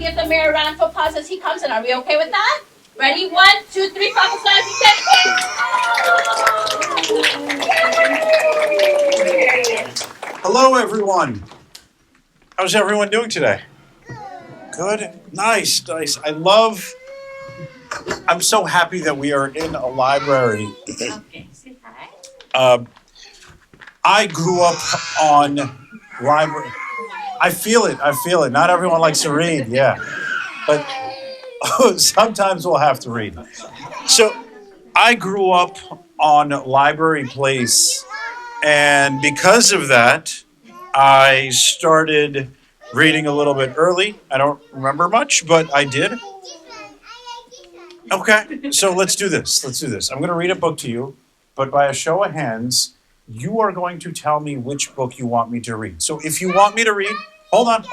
give the mayor a round of applause as he comes in. Are we okay with that? Ready? 1, 2, 3, clap as loud as you can. Hello, everyone. How's everyone doing today? Good. Nice. I'm so happy that we are in a library. Okay, say hi. I grew up on library. I feel it. Not everyone likes to read, yeah. But sometimes we'll have to read. So I grew up on Library Place, and because of that, I started reading a little bit early. I don't remember much, but I did. Okay, so let's do this. I'm going to read a book to you, but by a show of hands, you are going to tell me which book you want me to read. So if you want me to read, hold on.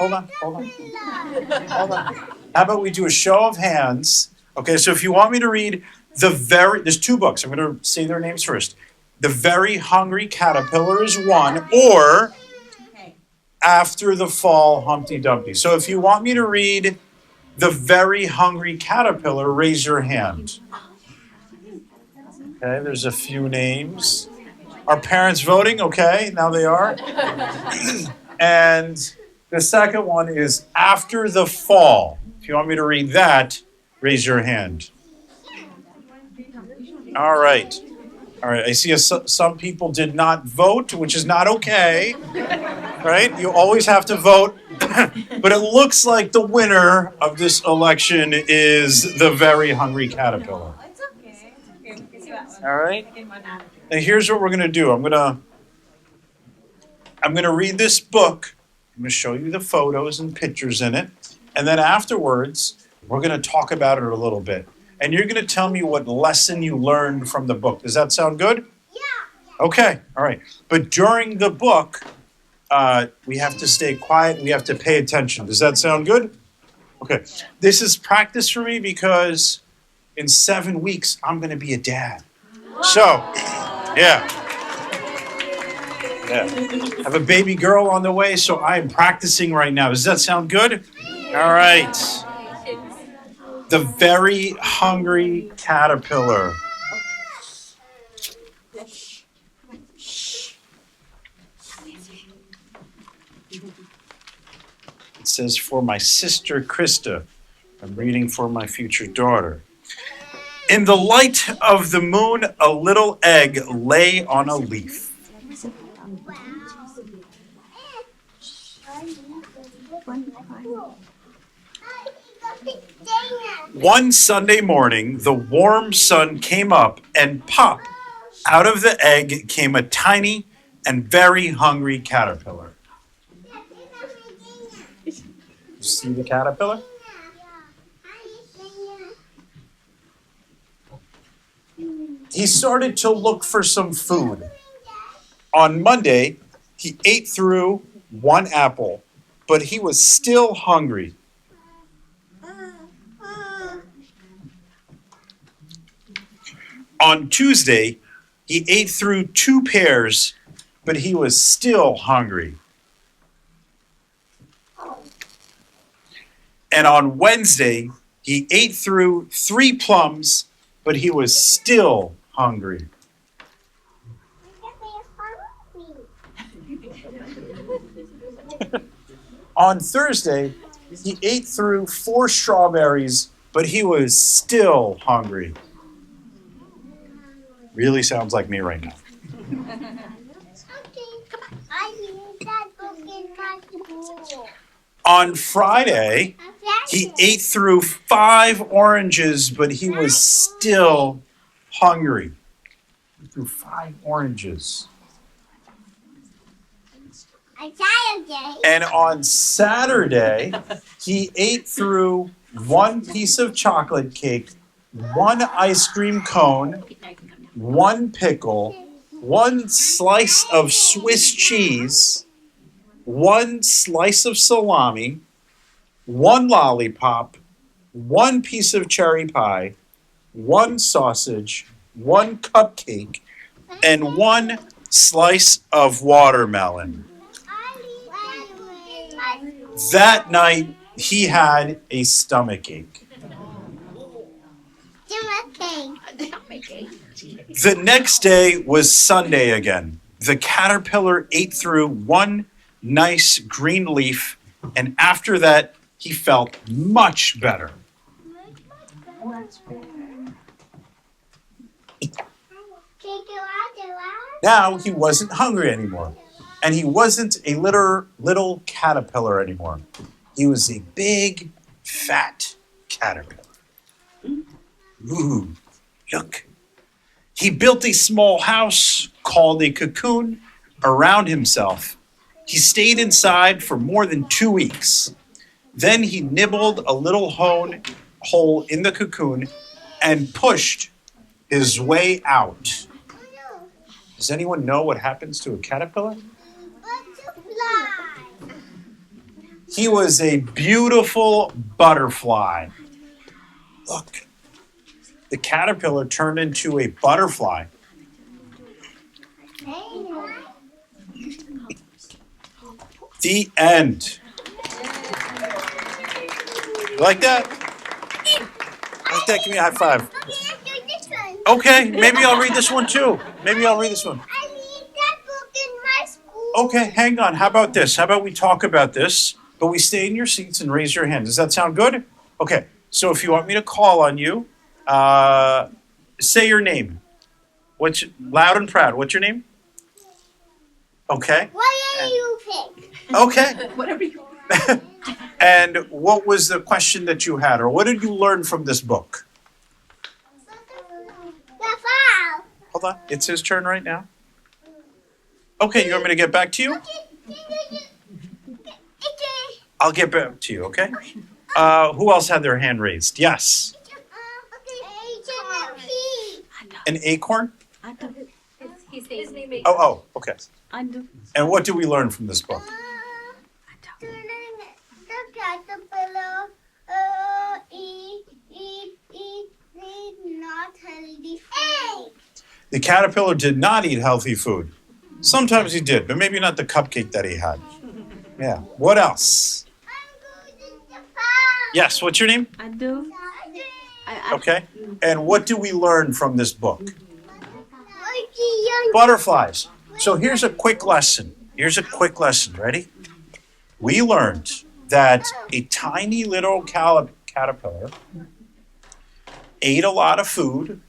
How about we do a show of hands? Okay, so if you want me to read there's two books. I'm going to say their names first. The Very Hungry Caterpillar is one, or After the Fall, Humpty Dumpty. So if you want me to read The Very Hungry Caterpillar, raise your hand. Okay, there's a few names. Are parents voting? Okay, now they are. And the second one is After the Fall. If you want me to read that, raise your hand. All right. I see some people did not vote, which is not okay. Right? You always have to vote. But it looks like the winner of this election is The Very Hungry Caterpillar. It's okay. All right? And here's what we're going to do. I'm going to read this book. I'm going to show you the photos and pictures in it. And then afterwards, we're going to talk about it a little bit. And you're going to tell me what lesson you learned from the book. Does that sound good? Yeah. Okay. All right. But during the book, we have to stay quiet. We have to pay attention. Does that sound good? Okay. This is practice for me because in 7 weeks, I'm going to be a dad. So, yeah. I have a baby girl on the way, so I'm practicing right now. Does that sound good? All right. The Very Hungry Caterpillar. It says, for my sister Krista. I'm reading for my future daughter. In the light of the moon, a little egg lay on a leaf. One Sunday morning, the warm sun came up, and pop, out of the egg came a tiny and very hungry caterpillar. You see the caterpillar? He started to look for some food. On Monday, he ate through one apple, but he was still hungry. On Tuesday, he ate through 2 pears, but he was still hungry. And on Wednesday, he ate through 3 plums, but he was still hungry. On Thursday, he ate through 4 strawberries, but he was still hungry. Really sounds like me right now. On Friday, he ate through 5 oranges, but he was still hungry. Through 5 oranges. And on Saturday, he ate through 1 piece of chocolate cake, 1 ice cream cone, 1 pickle, 1 slice of Swiss cheese, 1 slice of salami, 1 lollipop, 1 piece of cherry pie, 1 sausage, 1 cupcake, and 1 slice of watermelon. That night, He had a stomach ache. The next day was Sunday again. The caterpillar ate through one nice green leaf, and after that, he felt much better. Now he wasn't hungry anymore, and he wasn't a little caterpillar anymore. He was a big, fat caterpillar. Ooh, look. He built a small house called a cocoon around himself. He stayed inside for more than 2 weeks. Then he nibbled a little hole in the cocoon and pushed his way out. Does anyone know what happens to a caterpillar? He was a beautiful butterfly. Look, the caterpillar turned into a butterfly. The end. You like that? Like that? Give me a high five. Okay, maybe I'll read this one too. Maybe I'll read this one. I need that book in my school. Okay, hang on. How about this? How about we talk about this, but we stay in your seats and raise your hand. Does that sound good? Okay, so if you want me to call on you, say your name. Loud and proud. What's your name? Okay. What do you pick? Okay. Whatever you want. And what was the question that you had, or what did you learn from this book? The file. Hold on. It's his turn right now. Okay, you want me to get back to you? I'll get back to you, okay? Who else had their hand raised? Yes. An acorn? His name is. Oh, okay. And what do we learn from this book? The caterpillar eat not healthy food. The caterpillar did not eat healthy food. Sometimes he did, but maybe not the cupcake that he had. Yeah. What else? I'm going to the file. Yes, what's your name? Adu. Okay. And what do we learn from this book? What's the young Butterflies. So here's a quick lesson. Ready? We learned that a tiny little caterpillar ate a lot of food,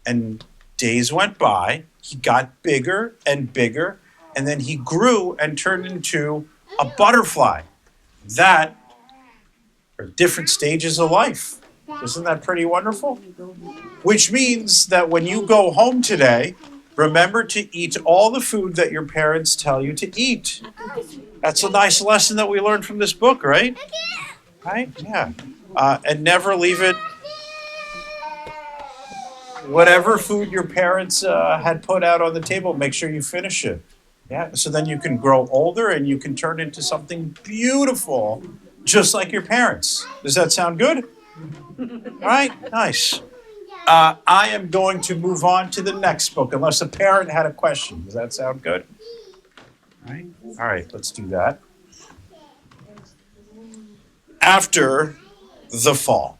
and days went by. He got bigger and bigger, and then he grew and turned into a butterfly. That are different stages of life. Isn't that pretty wonderful? Which means that when you go home today, remember to eat all the food that your parents tell you to eat. That's a nice lesson that we learned from this book, right? Right? Yeah. And never leave it. Whatever food your parents had put out on the table, make sure you finish it. Yeah. So then you can grow older and you can turn into something beautiful, just like your parents. Does that sound good? All right. Nice. I am going to move on to the next book, unless a parent had a question. Does that sound good? All right, let's do that. After the fall.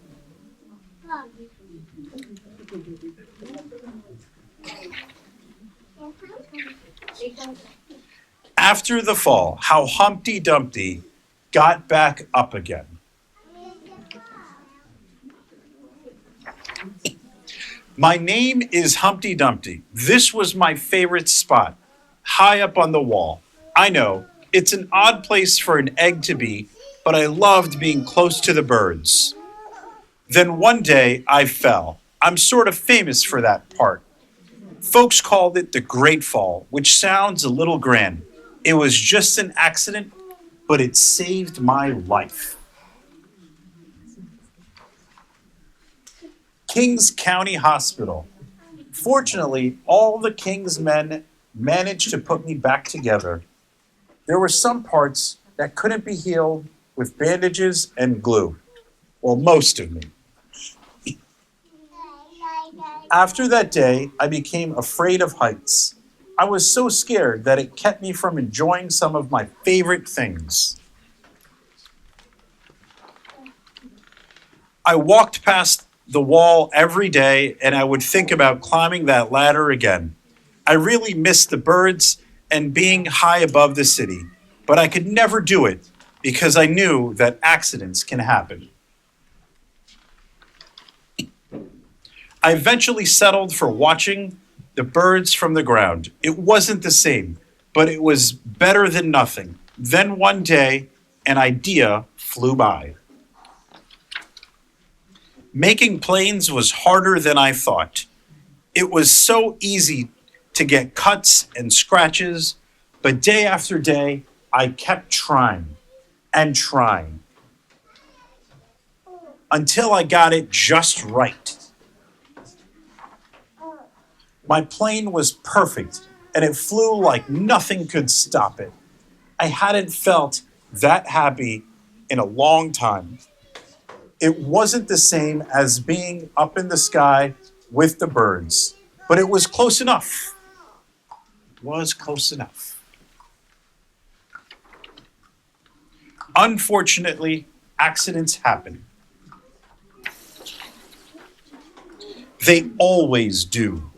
After the fall, how Humpty Dumpty got back up again. My name is Humpty Dumpty. This was my favorite spot, high up on the wall. I know, it's an odd place for an egg to be, but I loved being close to the birds. Then one day I fell. I'm sort of famous for that part. Folks called it the Great Fall, which sounds a little grand. It was just an accident, but it saved my life. Kings County Hospital. Fortunately, all the King's men managed to put me back together. There were some parts that couldn't be healed with bandages and glue. Well, most of me. After that day, I became afraid of heights. I was so scared that it kept me from enjoying some of my favorite things. I walked past the wall every day and I would think about climbing that ladder again. I really missed the birds and being high above the city, but I could never do it because I knew that accidents can happen. I eventually settled for watching the birds from the ground. It wasn't the same, but it was better than nothing. Then one day, an idea flew by. Making planes was harder than I thought. It was so easy to get cuts and scratches, but day after day, I kept trying and trying until I got it just right. My plane was perfect and it flew like nothing could stop it. I hadn't felt that happy in a long time. It wasn't the same as being up in the sky with the birds, but it was close enough. It was close enough. Unfortunately, accidents happen. They always do.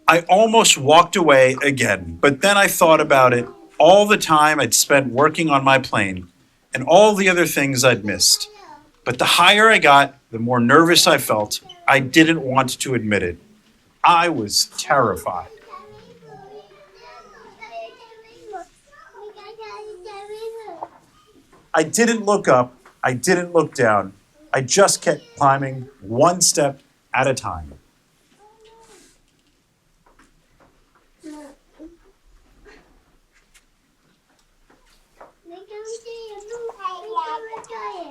I almost walked away again, but then I thought about it, all the time I'd spent working on my plane and all the other things I'd missed. But the higher I got, the more nervous I felt. I didn't want to admit it. I was terrified. I didn't look up. I didn't look down. I just kept climbing one step at a time.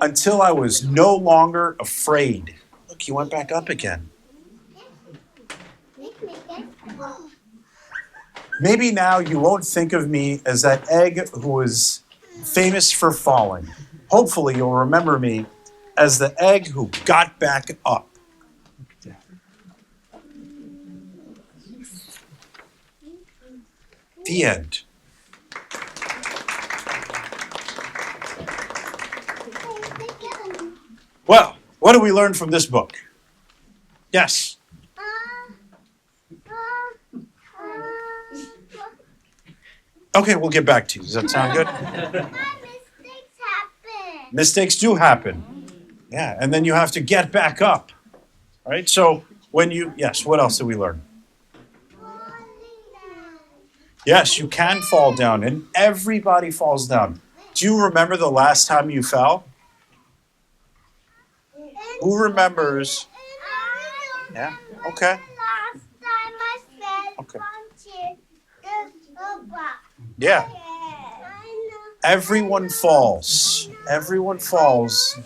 Until I was no longer afraid. Look, he went back up again. Maybe now you won't think of me as that egg who was famous for falling. Hopefully you'll remember me as the egg who got back up. The end. Well, what do we learn from this book? Yes. Okay, we'll get back to you. Does that sound good? Mistakes happen. Mistakes do happen. Yeah, and then you have to get back up. All right, so yes, what else did we learn? Yes, you can fall down, and everybody falls down. Do you remember the last time you fell? Who remembers? Yeah, okay. Last time I fell Okay. from Yeah, everyone falls. Everyone falls.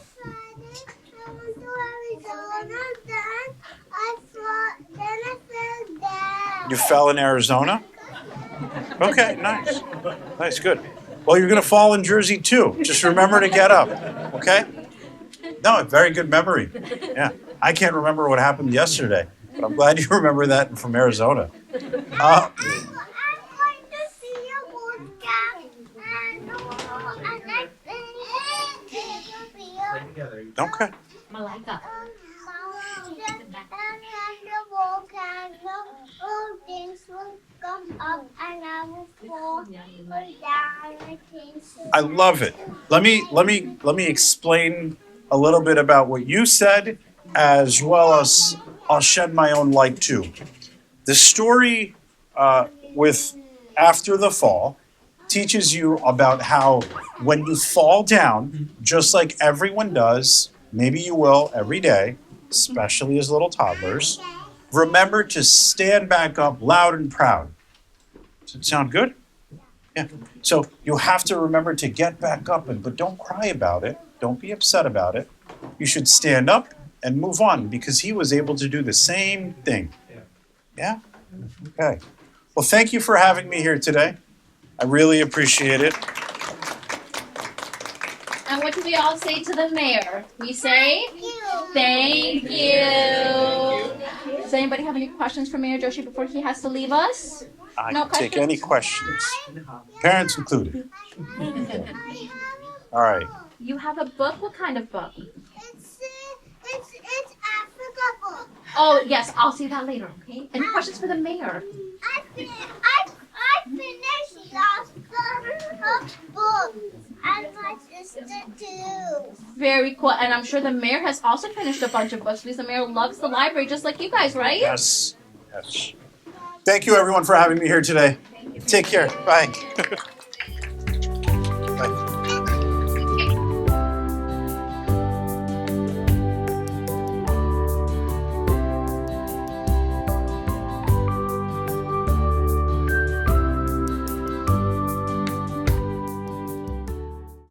You fell in Arizona? Okay, nice. Nice, good. Well, you're going to fall in Jersey too. Just remember to get up, okay? No, very good memory. Yeah, I can't remember what happened yesterday, but I'm glad you remember that from Arizona. I'm going to see a woodcock and Okay. Malika. things will come up and I will fall down. I love it. Let me explain a little bit about what you said, as well as I'll shed my own light too. The story with After the Fall teaches you about how when you fall down, just like everyone does, maybe you will every day, especially as little toddlers, remember to stand back up loud and proud. Does it sound good? Yeah. So you have to remember to get back up, but don't cry about it. Don't be upset about it. You should stand up and move on because he was able to do the same thing. Yeah? Okay. Well, thank you for having me here today. I really appreciate it. And what do we all say to the mayor? We say, Thank thank you. Does anybody have any questions for Mayor Joshi before he has to leave us? I No can take any questions, parents included. I have a All right. You have a book? What kind of book? It's Africa book. Oh, yes, I'll see that later, okay? Any questions for the mayor? I finished last book and my sister too. Very cool. And I'm sure the mayor has also finished a bunch of books because the mayor loves the library just like you guys, right? Yes. Yes. Thank you, everyone, for having me here today. Take care. Bye.